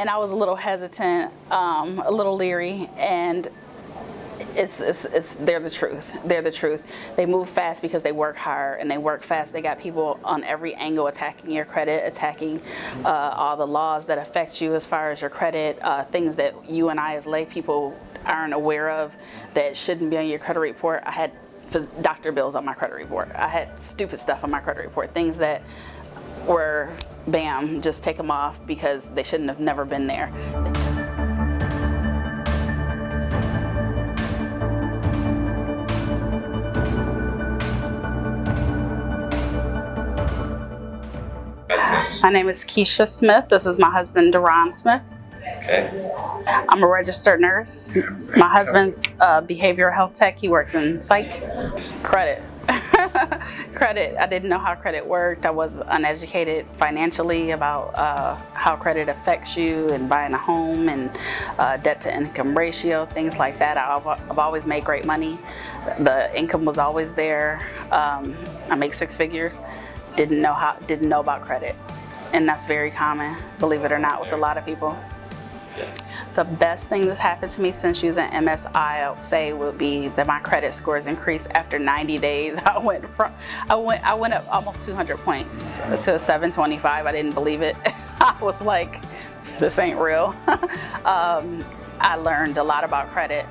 and I was a little hesitant, a little leery, and they're the truth. They're the truth. They move fast because they work hard and they work fast. They got people on every angle attacking your credit, attacking all the laws that affect you as far as your credit, things that you and I as lay people aren't aware of that shouldn't be on your credit report. I had doctor bills on my credit report. I had stupid stuff on my credit report, things that were, bam, just take them off because they shouldn't have never been there. My name is Keisha Smith. This is my husband, Deron Smith. Okay. I'm a registered nurse. My husband's behavioral health tech. He works in psych. Credit. Credit. I didn't know how credit worked. I was uneducated financially about how credit affects you and buying a home and debt to income ratio, things like that. I've always made great money. The income was always there. I make 6 figures. Didn't know about credit, and that's very common, believe it or not, with a lot of people. The best thing that's happened to me since using MSI, I would say, would be that my credit scores increased after 90 days. I went up almost 200 points to a 725. I didn't believe it. I was like, this ain't real. I learned a lot about credit,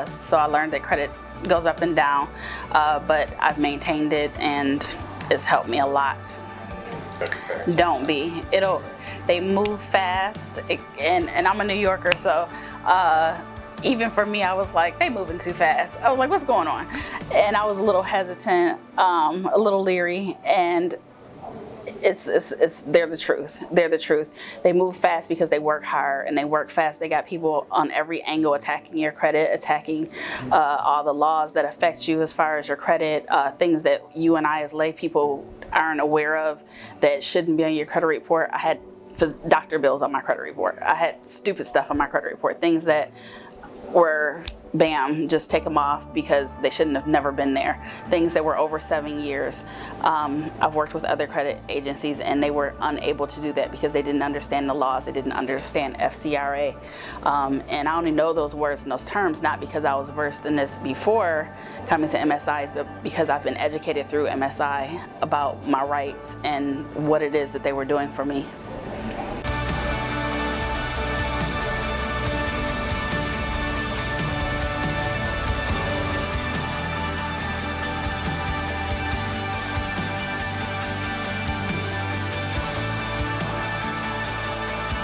so I learned that credit goes up and down, but I've maintained it, and it's helped me a lot. Don't be. They move fast, and I'm a New Yorker, so even for me, I was like, they moving too fast. I was like, what's going on? And I was a little hesitant, a little leery, and they're the truth. They're the truth. They move fast because they work hard and they work fast. They got people on every angle attacking your credit, attacking all the laws that affect you as far as your credit, things that you and I as lay people aren't aware of that shouldn't be on your credit report. I had doctor bills on my credit report. I had stupid stuff on my credit report, things that were, bam, just take them off because they shouldn't have never been there. Things that were over 7 years. I've worked with other credit agencies and they were unable to do that because they didn't understand the laws. They didn't understand FCRA. And I only know those words and those terms not because I was versed in this before coming to MSIs, but because I've been educated through MSI about my rights and what it is that they were doing for me.